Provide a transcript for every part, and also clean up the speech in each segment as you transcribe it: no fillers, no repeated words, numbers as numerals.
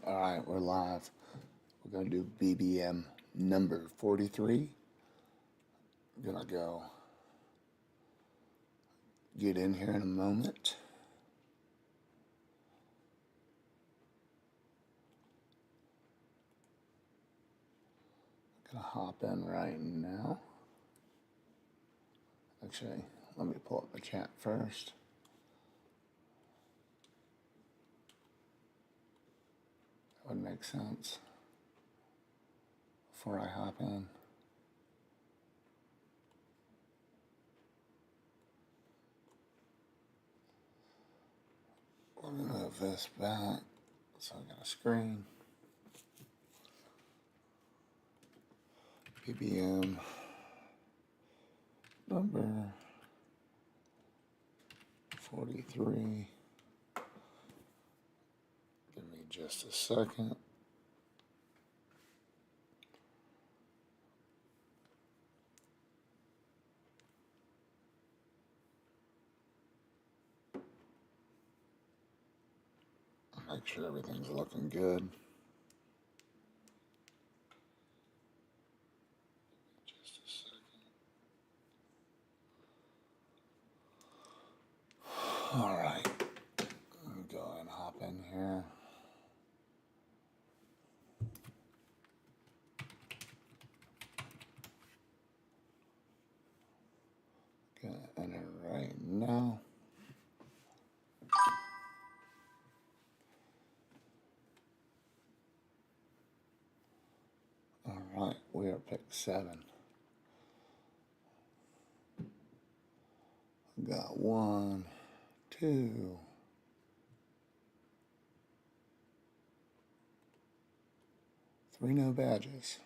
Alright, we're live. We're going to do BBM number 43. I'm going to go get in here in a moment. Gonna hop in right now. Actually, let me pull up the chat first. That would make sense before I hop in. We're gonna move this back so I got a screen. BBM number 43. Give me just a second. Make sure everything's looking good. Just a second. All right. Let me go and hop in here. Gonna enter right now. All right, we are pick 7. Got 1, 2, 3 no badges.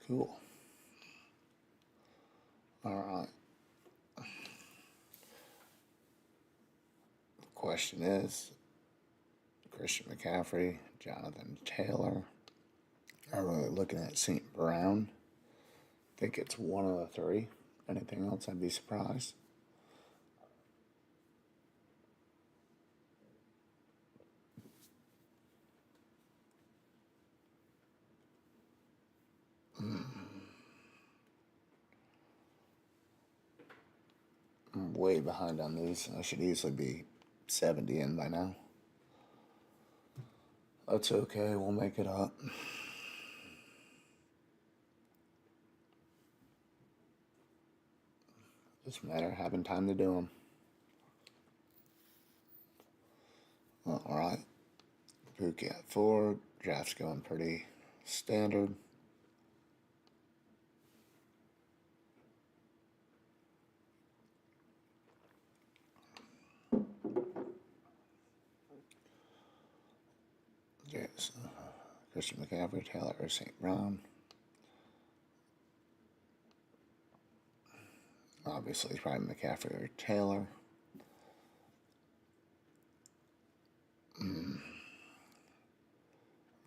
Cool. All right. The question is, Christian McCaffrey, Jonathan Taylor. I'm really looking at St. Brown. I think it's one of the 3. Anything else, I'd be surprised. I'm way behind on these. I should easily be 70 in by now. That's okay, we'll make it up. Just a matter of having time to do them. Alright. Pookie at 4. Draft's going pretty standard. Yes. Christian McCaffrey, Taylor, or St. Brown. Obviously, probably McCaffrey or Taylor. I'm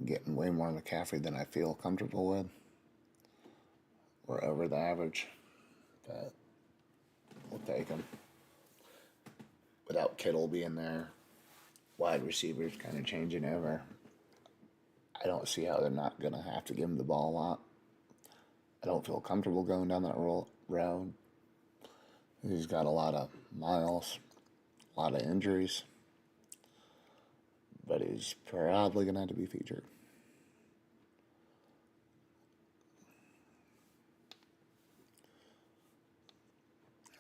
getting way more McCaffrey than I feel comfortable with. We're over the average, but we'll take him. Without Kittle being there, wide receivers kind of changing over. I don't see how they're not going to have to give him the ball a lot. I don't feel comfortable going down that road. He's got a lot of miles, a lot of injuries, but he's probably going to have to be featured.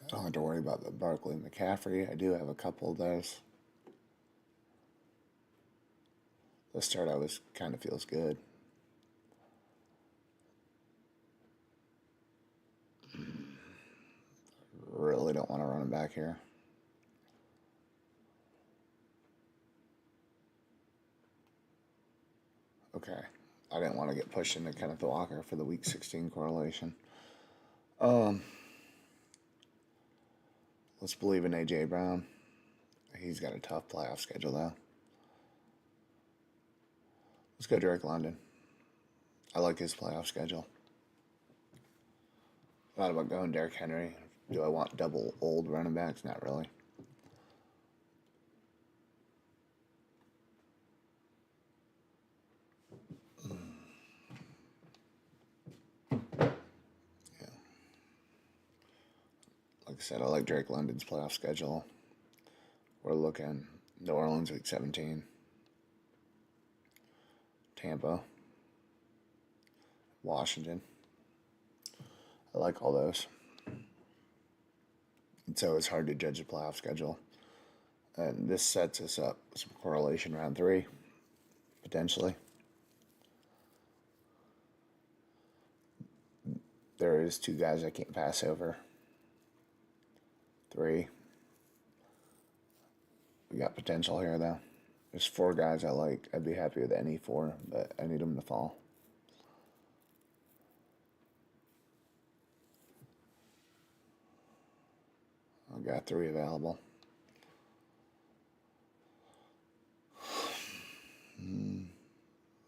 I don't have to worry about the Barkley McCaffrey. I do have a couple of those. The start always kind of feels good. Really don't want to run him back here. Okay. I didn't want to get pushed into Kenneth Walker for the Week 16 correlation. Let's believe in A.J. Brown. He's got a tough playoff schedule, though. Let's go Drake London. I like his playoff schedule. Thought about going Derrick Henry. Do I want double old running backs? Not really. Yeah. Like I said, I like Drake London's playoff schedule. We're looking New Orleans week 17, Tampa, Washington. I like all those. And so it's hard to judge the playoff schedule. And this sets us up with some correlation round 3, potentially. There is 2 guys I can't pass over. 3. We got potential here, though. There's 4 guys I like. I'd be happy with any 4, but I need them to fall. I've got 3 available.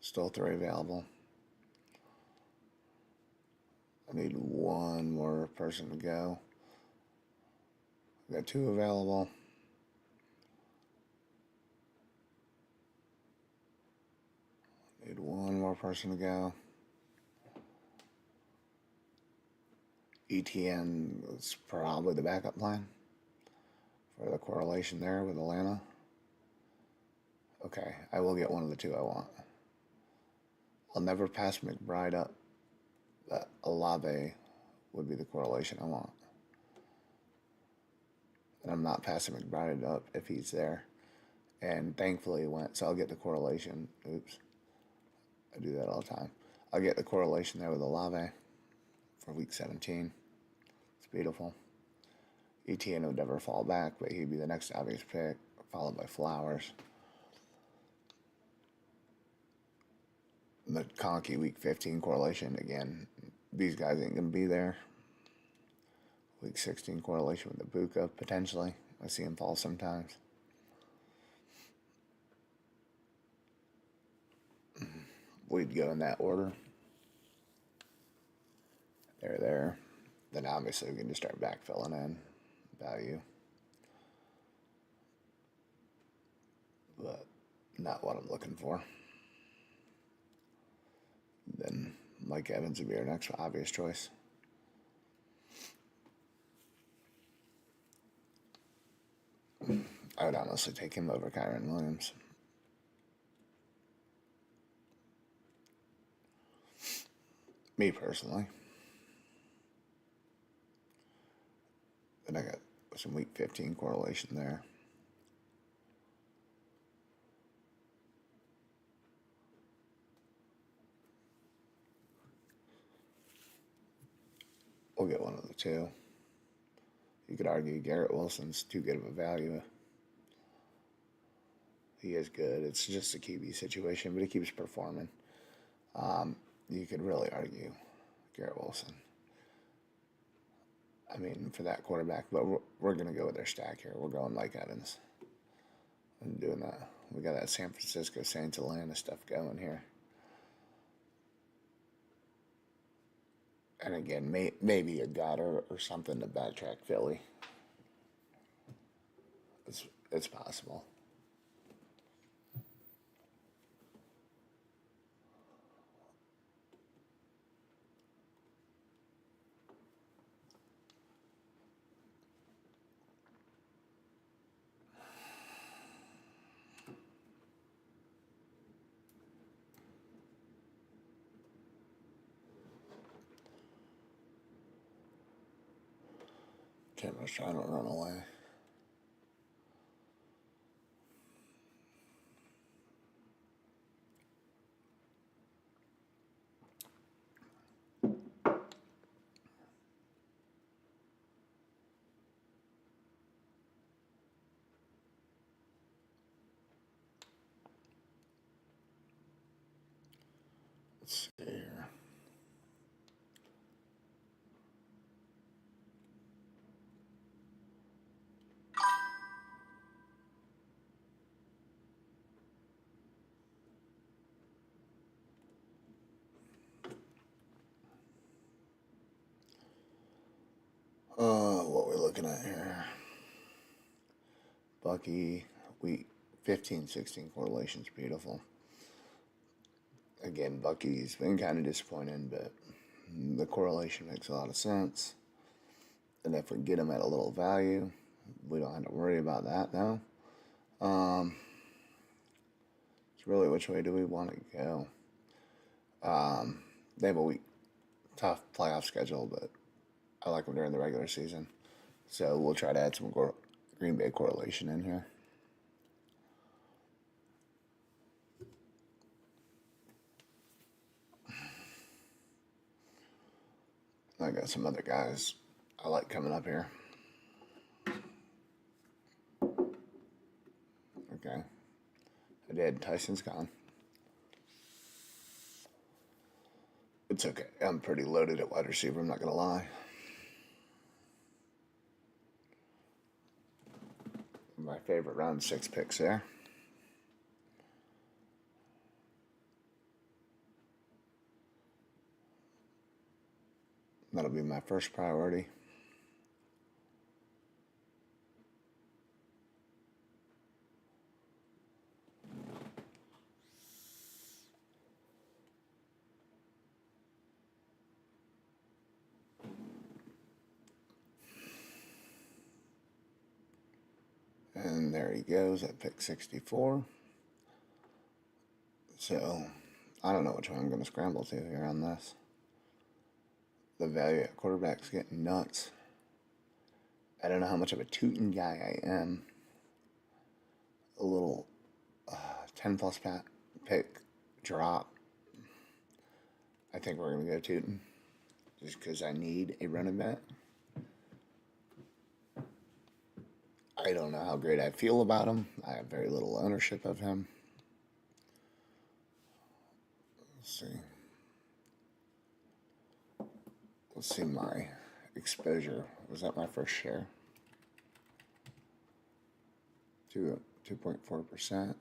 Still 3 available. I need 1 more person to go. I've got 2 available. Need 1 more person to go. ETN is probably the backup plan for the correlation there with Atlanta. Okay, I will get one of the 2 I want. I'll never pass McBride up, but Olave would be the correlation I want. And I'm not passing McBride up if he's there. And thankfully he went, so I'll get the correlation. Oops. I do that all the time. I'll get the correlation there with Olave for week 17. It's beautiful. ETN would never fall back, but he'd be the next obvious pick, followed by Flowers. The Conky week 15 correlation, again, these guys ain't going to be there. Week 16 correlation with Ibuka, potentially. I see him fall sometimes. We'd go in that order. They're there. Then obviously we can just start backfilling in value. But not what I'm looking for. Then Mike Evans would be our next obvious choice. I would honestly take him over Kyron Williams. Me personally. Then I got some week 15 correlation there. We'll get one of the 2. You could argue Garrett Wilson's too good of a value. He is good. It's just a QB situation, but he keeps performing. You could really argue Garrett Wilson. I mean, for that quarterback, but we're going to go with their stack here. We're going Mike Evans and doing that. We got that San Francisco Saints Atlanta stuff going here. And again, maybe a Goddard or something to backtrack Philly. It's possible. Camera's trying to run away. Let's see here. what we're looking at here. Bucky, 15-16 correlation's beautiful. Again, Bucky's been kind of disappointing, but the correlation makes a lot of sense. And if we get him at a little value, we don't have to worry about that now. It's really which way do we want to go? They have a tough playoff schedule, but I like them during the regular season. So we'll try to add some Green Bay correlation in here. I got some other guys I like coming up here. Okay. I did. Tyson's gone. It's okay. I'm pretty loaded at wide receiver, I'm not going to lie. My favorite round 6 picks there. That'll be my first priority. And there he goes at pick 64. So, I don't know which one I'm going to scramble to here on this. The value at quarterback's getting nuts. I don't know how much of a tootin' guy I am. A little 10 plus pick drop. I think we're going to go tootin'. Just because I need a running back. I don't know how great I feel about him. I have very little ownership of him. Let's see. Let's see my exposure. Was that my first share? 2.4%.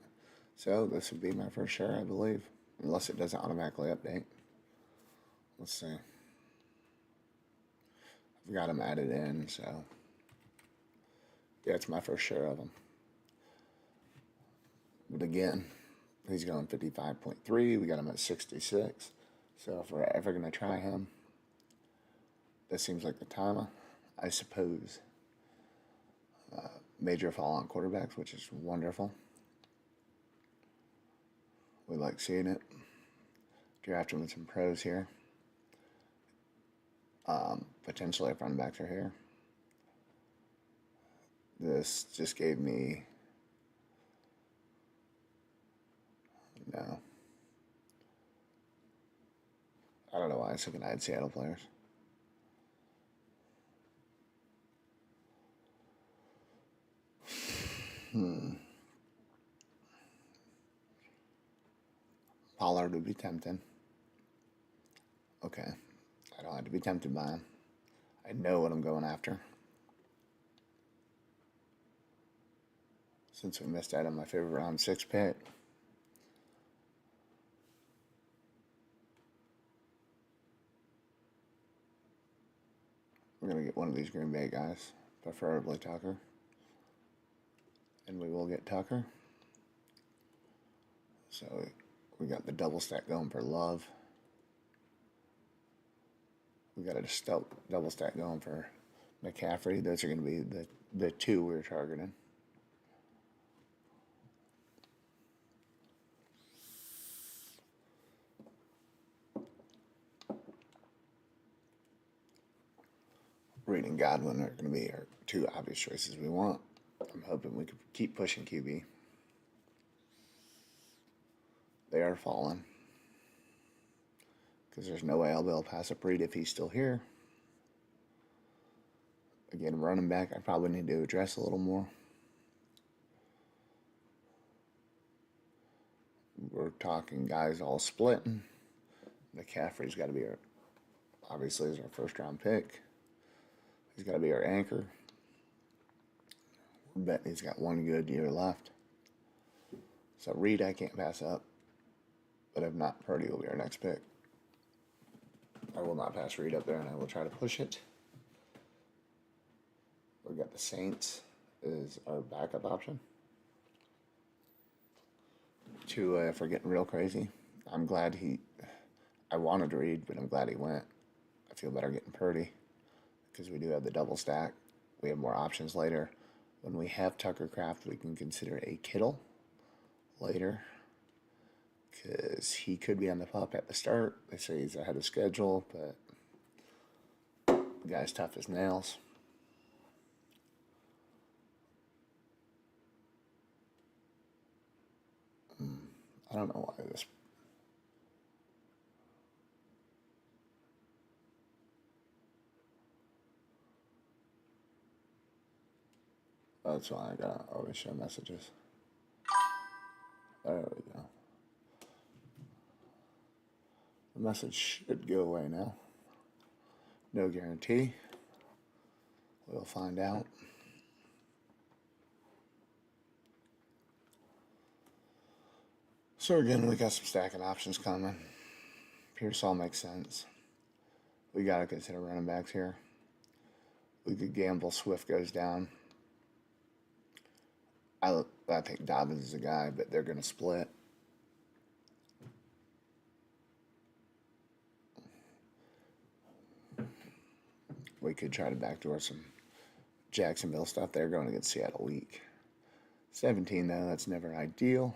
So this would be my first share, I believe. Unless it doesn't automatically update. Let's see. I've got him added in, so... Yeah, it's my first share of him. But again, he's going 55.3. We got him at 66. So if we're ever going to try him, this seems like the time, I suppose. Major fall on quarterbacks, which is wonderful. We like seeing it. Draft him with some pros here. Potentially if running backs are here. This just gave me... No. I don't know why I was thinking I had Seattle players. Pollard would be tempting. Okay. I don't have to be tempted by him. I know what I'm going after. Since we missed out on my favorite round 6 pick. We're going to get one of these Green Bay guys, preferably Tucker. And we will get Tucker. So we got the double stack going for Love. We got a double stack going for McCaffrey. Those are going to be the two we're targeting. Reed and Godwin are going to be our two obvious choices we want. I'm hoping we can keep pushing QB. They are falling. Because there's no way I'll be able to pass up Reed if he's still here. Again, running back, I probably need to address a little more. We're talking guys all splitting. McCaffrey's got to be obviously is our first round pick. He's got to be our anchor. We're betting he's got one good year left. So Reed I can't pass up. But if not, Purdy will be our next pick. I will not pass Reed up there, and I will try to push it. We got the Saints is our backup option. Tua, if we're getting real crazy, I'm glad I wanted to read, but I'm glad he went. I feel better getting Purdy because we do have the double stack. We have more options later. When we have Tucker Craft, we can consider a Kittle later because he could be on the pup at the start. They say he's ahead of schedule, but the guy's tough as nails. I don't know why this. That's why I gotta always show messages. There we go. The message should go away now. No guarantee. We'll find out. So again, we got some stacking options coming. Pearsall makes sense. We gotta consider running backs here. We could gamble Swift goes down. I think Dobbins is a guy, but they're gonna split. We could try to backdoor some Jacksonville stuff. They're going against Seattle week 17 though. That's never ideal.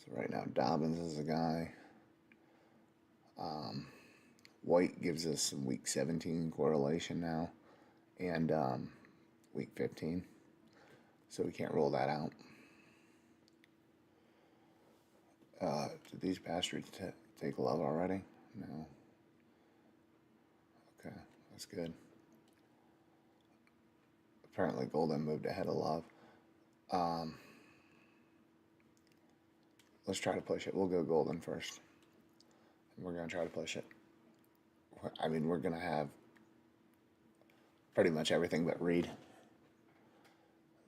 So right now, Dobbins is a guy. White gives us some week 17 correlation now, and week 15. So we can't rule that out. Did these bastards take Love already? No. Okay, that's good. Apparently, Golden moved ahead of Love. Let's try to push it. We'll go Golden first. We're going to try to push it. I mean, we're going to have pretty much everything but Reed.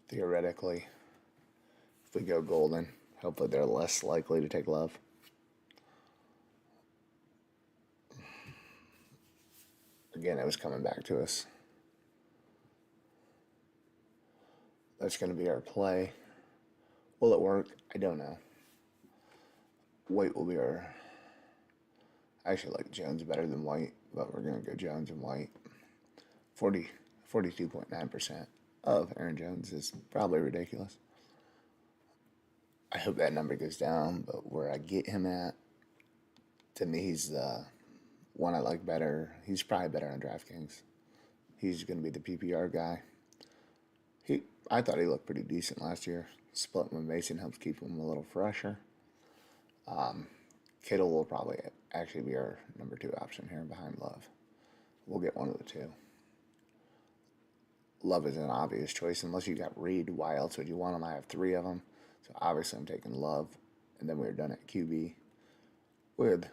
Theoretically, if we go Golden, hopefully they're less likely to take Love. Again, it was coming back to us. That's going to be our play. Will it work? I don't know. White will be our... I actually like Jones better than White, but we're going to go Jones and White. 42.9% of Aaron Jones is probably ridiculous. I hope that number goes down, but where I get him at, to me, he's the one I like better. He's probably better on DraftKings. He's going to be the PPR guy. I thought he looked pretty decent last year. Splitting with Mason helps keep him a little fresher. Kittle will probably actually be our number 2 option here behind Love. We'll get one of the two. Love is an obvious choice. Unless you got Reed, why else would you want him? I have 3 of them. So obviously I'm taking Love. And then we're done at QB with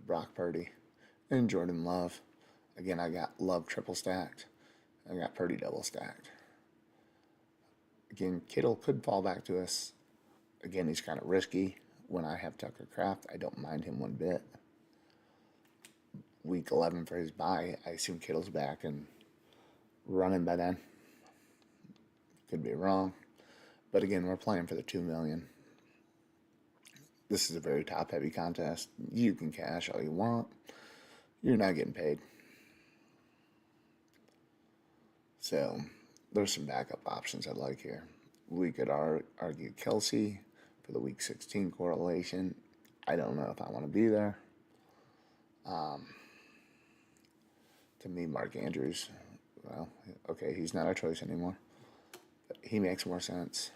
Brock Purdy and Jordan Love. Again, I got Love triple stacked. I got Purdy double stacked. Again, Kittle could fall back to us. Again, he's kind of risky. When I have Tucker Craft, I don't mind him one bit. Week 11 for his bye, I assume Kittle's back and running by then. Could be wrong. But again, we're playing for the $2 million. This is a very top-heavy contest. You can cash all you want. You're not getting paid. So there's some backup options I like here. We could argue Kelsey for the week 16 correlation. I don't know if I want to be there. To me, Mark Andrews, well, okay, he's not our choice anymore. But he makes more sense.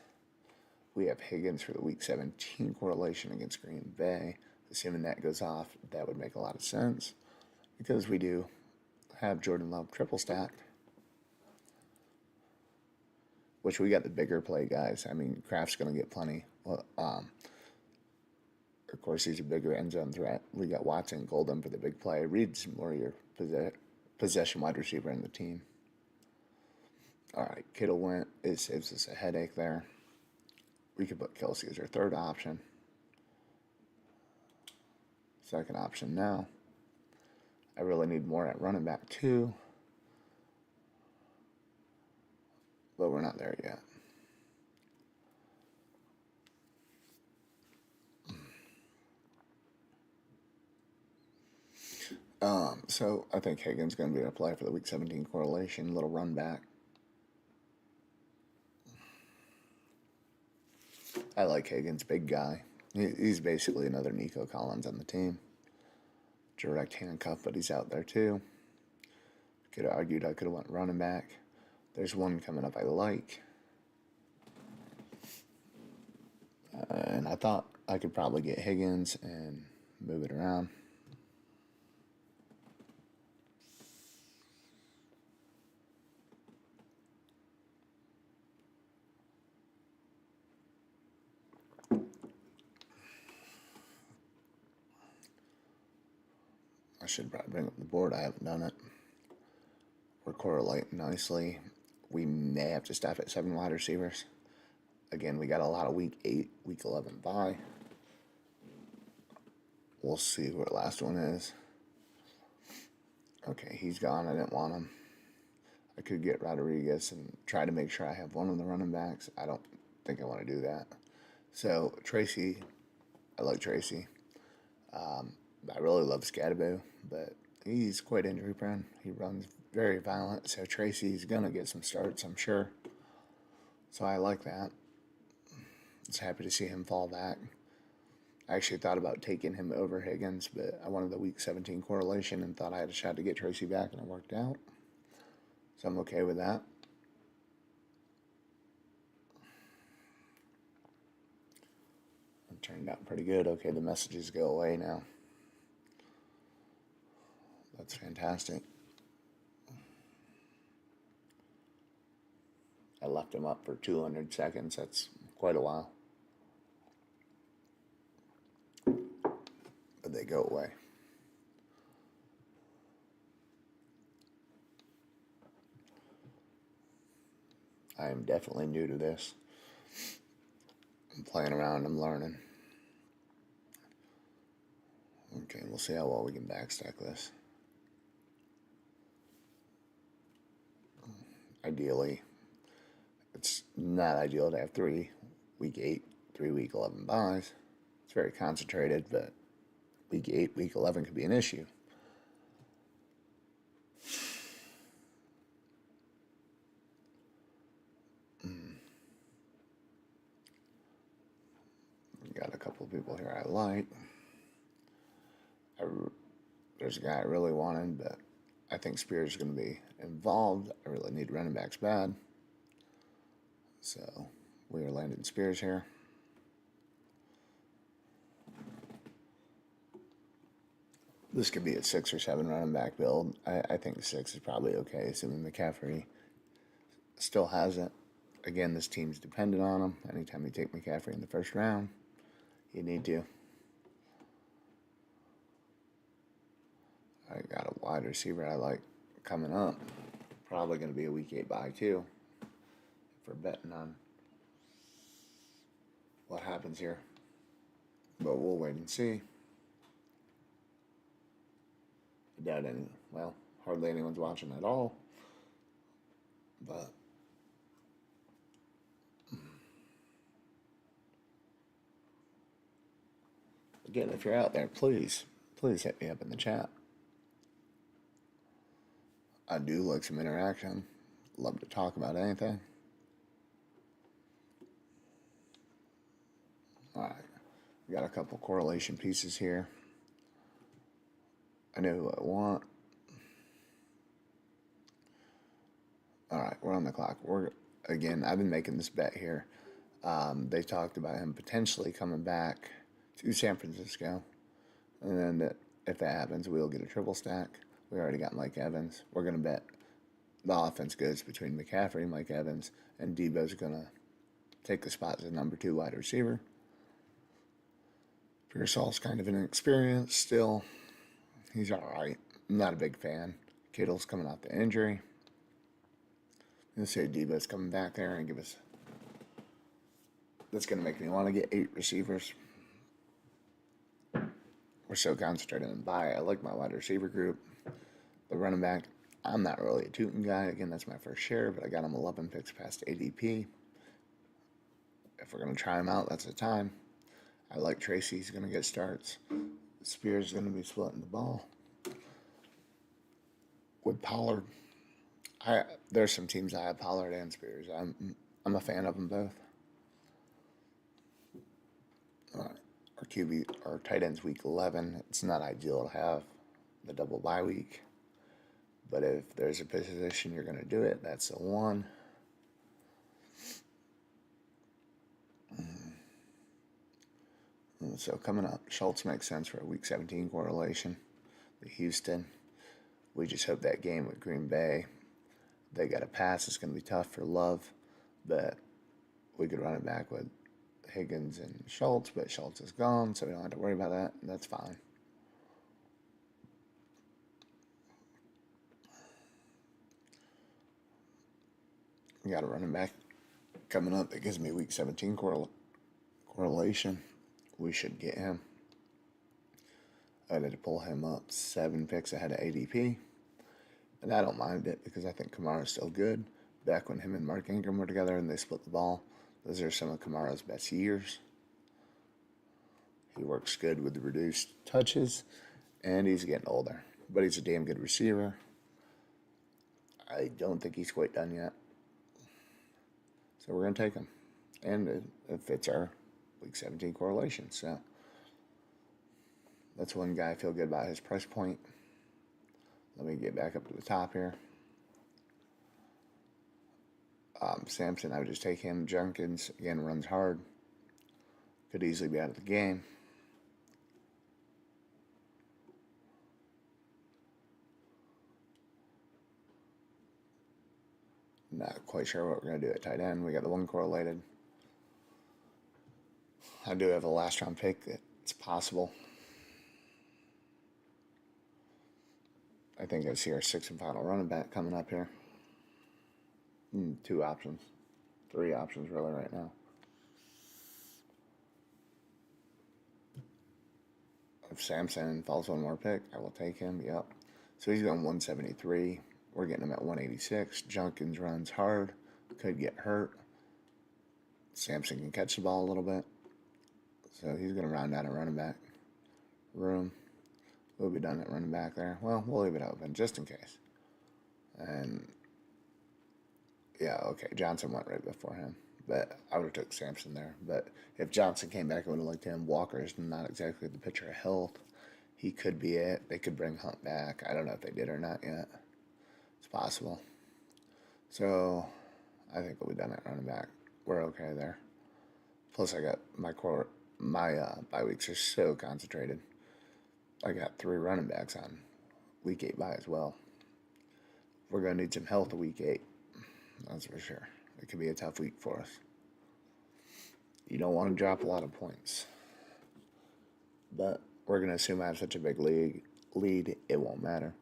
We have Higgins for the week 17 correlation against Green Bay. Assuming that goes off, that would make a lot of sense. Because we do have Jordan Love triple stacked. Which we got the bigger play guys. I mean, Kraft's going to get plenty. Well, of course, he's a bigger end zone threat. We got Watson, Golden for the big play. Reed's more your possession wide receiver in the team. All right, Kittle went. It saves us a headache there. We could put Kelsey as our 3rd option. 2nd option now. I really need more at running back 2. not there yet. So I think Higgins going to be able to play for the Week 17 correlation, little run back. I like Higgins, big guy. He's basically another Nico Collins on the team. Direct handcuff, but he's out there too. Could have argued I could have went running back. There's one coming up I like. And I thought I could probably get Higgins and move it around. I should probably bring up the board. I haven't done it. We're correlating nicely. We may have to staff at 7 wide receivers. Again, we got a lot of Week 8, Week 11 bye. We'll see who our last one is. Okay, he's gone. I didn't want him. I could get Rodriguez and try to make sure I have one of the running backs. I don't think I want to do that. So, Tracy, I like Tracy. I really love Scadaboo, but he's quite injury prone. He runs very violent, so Tracy's going to get some starts, I'm sure. So I like that. I was happy to see him fall back. I actually thought about taking him over Higgins, but I wanted the Week 17 correlation and thought I had a shot to get Tracy back, and it worked out. So I'm okay with that. It turned out pretty good. Okay, the messages go away now. That's fantastic. I left him up for 200 seconds. That's quite a while. But they go away. I am definitely new to this. I'm playing around, I'm learning. Okay, we'll see how well we can backstack this. Ideally, it's not ideal to have 3 Week 8, 3 Week 11 buys. It's very concentrated, but Week 8, Week 11 could be an issue. Got a couple of people here I like. There's a guy I really wanted, but I think Spears is going to be involved. I really need running backs bad. So we are landing Spears here. This could be a 6 or 7 running back build. I think 6 is probably okay, assuming McCaffrey still has it. Again, this team's dependent on him. Anytime you take McCaffrey in the first round, you need to. I got a wide receiver I like coming up. Probably going to be a Week 8 bye too. If we're betting on what happens here. But we'll wait and see. I doubt hardly anyone's watching at all. But again, if you're out there, please hit me up in the chat. I do like some interaction. Love to talk about anything. Alright, we got a couple correlation pieces here. I know who I want. Alright, we're on the clock. Again, I've been making this bet here. They talked about him potentially coming back to San Francisco. And then if that happens, we'll get a triple stack. We already got Mike Evans. We're going to bet the offense goes between McCaffrey, Mike Evans, and Debo's going to take the spot as a number 2 wide receiver. Pearsall's kind of inexperienced still. He's all right. I'm not a big fan. Kittle's coming off the injury. Let's say Debo's coming back there and give us... That's going to make me want to get 8 receivers. We're so concentrated on bye. I like my wide receiver group. The running back, I'm not really a Tootin guy. Again, that's my first share, but I got him 11 picks past ADP. If we're going to try him out, that's the time. I like Tracy. He's going to get starts. Spears is going to be splitting the ball. With Pollard, there's some teams I have Pollard and Spears. I'm a fan of them both. Our tight ends week 11. It's not ideal to have the double bye week, but if there's a position you're going to do it, that's the one. So coming up, Schultz makes sense for a week 17 correlation. The Houston, we just hope that game with Green Bay, they got a pass. It's going to be tough for Love, but we could run it back with Higgins and Schultz, but Schultz is gone, so we don't have to worry about that. That's fine. We got a running back coming up that gives me week 17 correlation. We should get him. I had to pull him up 7 picks ahead of ADP. And I don't mind it because I think Kamara's still good. Back when him and Mark Ingram were together and they split the ball, those are some of Kamara's best years. He works good with the reduced touches, and he's getting older. But he's a damn good receiver. I don't think he's quite done yet. So we're going to take him. And it fits our week 17 correlation. So that's one guy I feel good about his price point. Let me get back up to the top here. Sampson, I would just take him. Jenkins, again, runs hard. Could easily be out of the game. Not quite sure what we're going to do at tight end. We got the one correlated. I do have a last round pick. It's possible. I think I see our 6th and final running back coming up here. 2 options. 3 options really right now. If Sampson falls one more pick, I will take him. Yep. So he's going 173. We're getting him at 186. Jenkins runs hard. Could get hurt. Sampson can catch the ball a little bit. So he's going to round out a running back room. We'll be done at running back there. Well, we'll leave it open just in case. And yeah, okay, Johnson went right before him. But I would have took Sampson there. But if Johnson came back, I would have liked him. Walker is not exactly the picture of health. He could be it. They could bring Hunt back. I don't know if they did or not yet. It's possible. So I think we'll be done at running back. We're okay there. Plus, I got my bye weeks are so concentrated. I got 3 running backs on week 8 bye as well. We're going to need some health week 8. That's for sure. It could be a tough week for us. You don't want to drop a lot of points. But we're going to assume I have such a big lead, it won't matter.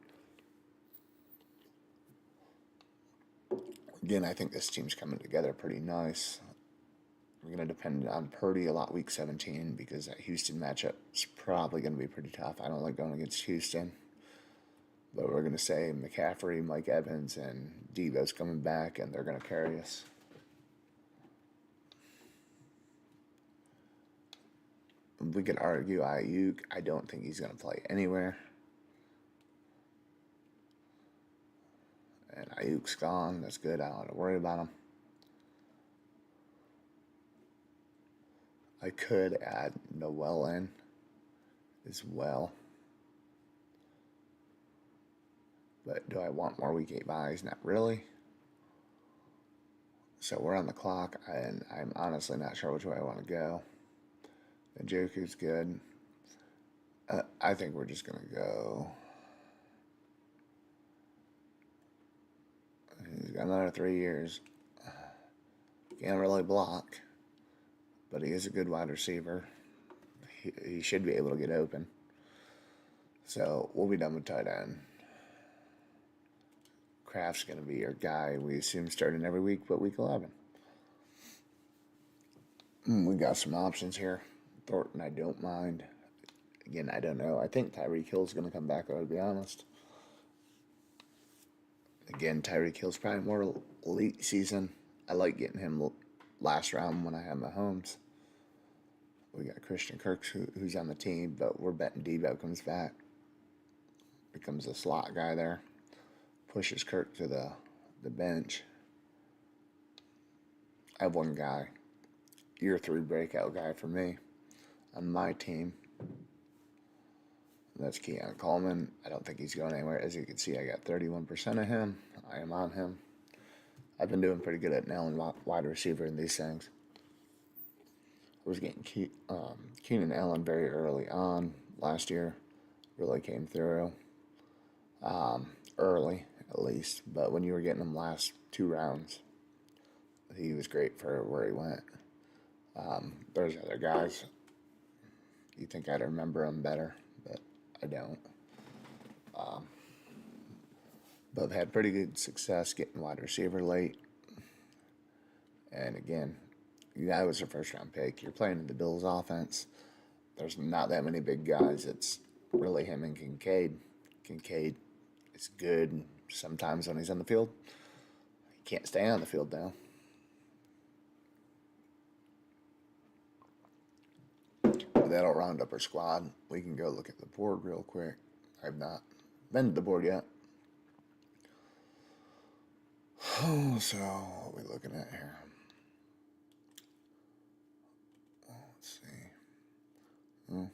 Again, I think this team's coming together pretty nice. We're going to depend on Purdy a lot week 17 because that Houston matchup is probably going to be pretty tough. I don't like going against Houston. But we're going to say McCaffrey, Mike Evans, and Devo's coming back, and they're going to carry us. We could argue Ayuk. I don't think he's going to play anywhere. And Ayuk's gone. That's good. I don't have to worry about him. I could add Noel in as well. But do I want more week 8 buys? Not really. So we're on the clock, and I'm honestly not sure which way I want to go. The Njoku's good. I think we're just going to go. He's got another 3 years. Can't really block. But he is a good wide receiver. He should be able to get open. So we'll be done with tight end. Kraft's going to be our guy, we assume, starting every week but week 11. We got some options here. Thornton, I don't mind. Again, I don't know. I think Tyreek Hill's going to come back, though, to be honest. Again, Tyreek Hill's probably more elite season. I like getting him last round when I have Mahomes. We got Christian Kirk who's on the team, but we're betting Debo comes back. Becomes a slot guy there. Pushes Kirk to the bench. I have one guy, year 3 breakout guy for me on my team. That's Keon Coleman. I don't think he's going anywhere. As you can see, I got 31% of him. I am on him. I've been doing pretty good at nailing wide receiver in these things. I was getting Keenan Allen very early on last year. Really came through early, at least. But when you were getting him last 2 rounds, he was great for where he went. There's other guys. You think I'd remember them better, but I don't. But I've had pretty good success getting wide receiver late. And again, that was a first round pick. You're playing in the Bills offense. There's not that many big guys. It's really him and Kincaid. Kincaid is good sometimes when he's on the field. He can't stay on the field now. That'll round up our squad. We can go look at the board real quick. I've not been to the board yet. Oh, so what are we looking at here? Oh, let's see. You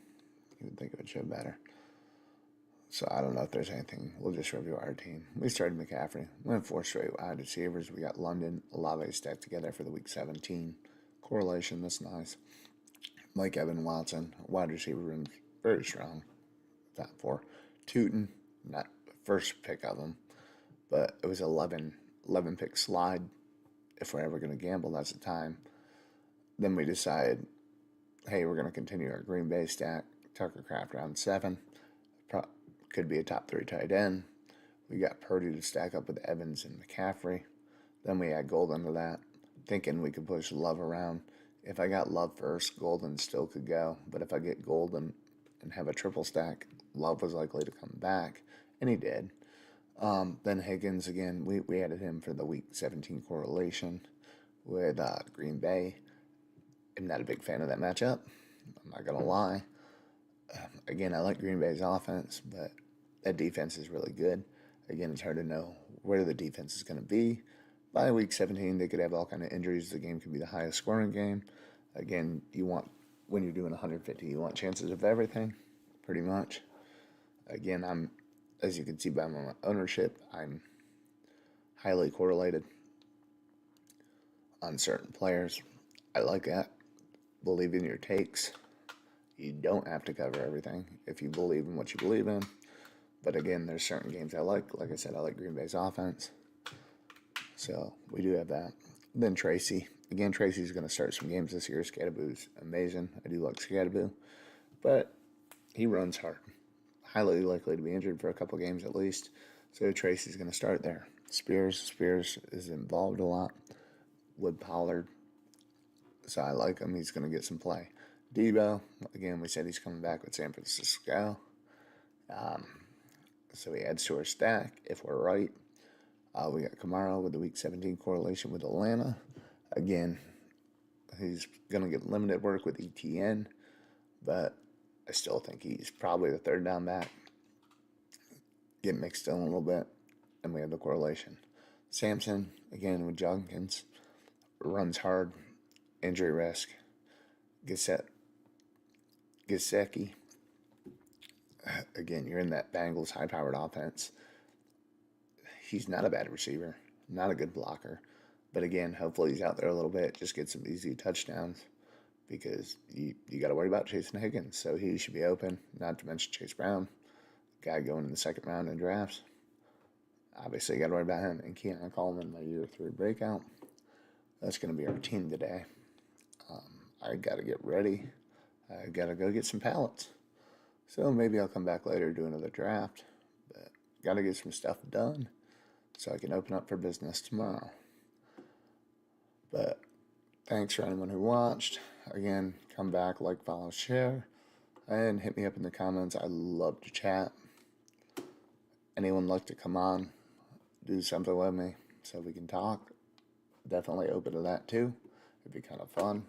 would think it would show better. So I don't know if there's anything. We'll just review our team. We started McCaffrey. We went 4 straight wide receivers. We got London, Olave stacked together for the week 17 correlation. That's nice. Mike Evan Watson, wide receiver room, very strong. Top 4. Tootin, not first pick of him, but it was 11 pick slide. If we're ever going to gamble, that's the time. Then we decided, hey, we're going to continue our Green Bay stack. Tucker Kraft round 7. Could be a top 3 tight end. We got Purdy to stack up with Evans and McCaffrey. Then we add Golden to that, thinking we could push Love around. If I got Love first, Golden still could go. But if I get Golden and have a triple stack, Love was likely to come back, and he did. Then Higgins, again, we added him for the week 17 correlation with Green Bay. I'm not a big fan of that matchup. I'm not going to lie. Again, I like Green Bay's offense, but that defense is really good. Again, it's hard to know where the defense is going to be. By week 17, they could have all kind of injuries. The game could be the highest scoring game. Again, you want, when you're doing 150, you want chances of everything, pretty much. Again, as you can see by my ownership, I'm highly correlated on certain players. I like that. Believe in your takes. You don't have to cover everything if you believe in what you believe in. But again, there's certain games I like. Like I said, I like Green Bay's offense. So we do have that. Then Tracy. Again, Tracy's going to start some games this year. Scadaboo's amazing. I do like Scadaboo. But he runs hard. Highly likely to be injured for a couple games at least. So Tracy's going to start there. Spears is involved a lot with Pollard. So I like him. He's going to get some play. Debo, again, we said he's coming back with San Francisco. So he adds to our stack if we're right. We got Kamara with the week 17 correlation with Atlanta. Again, he's going to get limited work with ETN, but I still think he's probably the 3rd down back. Get mixed in a little bit, and we have the correlation. Samson, again, with Jenkins, runs hard, injury risk. Gesicki, again, you're in that Bengals high-powered offense. He's not a bad receiver, not a good blocker. But again, hopefully he's out there a little bit, just get some easy touchdowns because you got to worry about chasing Higgins. So he should be open, not to mention Chase Brown, guy going in the 2nd round in drafts. Obviously, you got to worry about him. And Keon Coleman, my year 3 breakout. That's going to be our team today. I got to get ready. I got to go get some pallets. So maybe I'll come back later, do another draft. But got to get some stuff done so I can open up for business tomorrow. But thanks for anyone who watched. Again, come back, like, follow, share, and hit me up in the comments. I love to chat. Anyone like to come on, do something with me so we can talk. Definitely open to that too. It'd be kind of fun.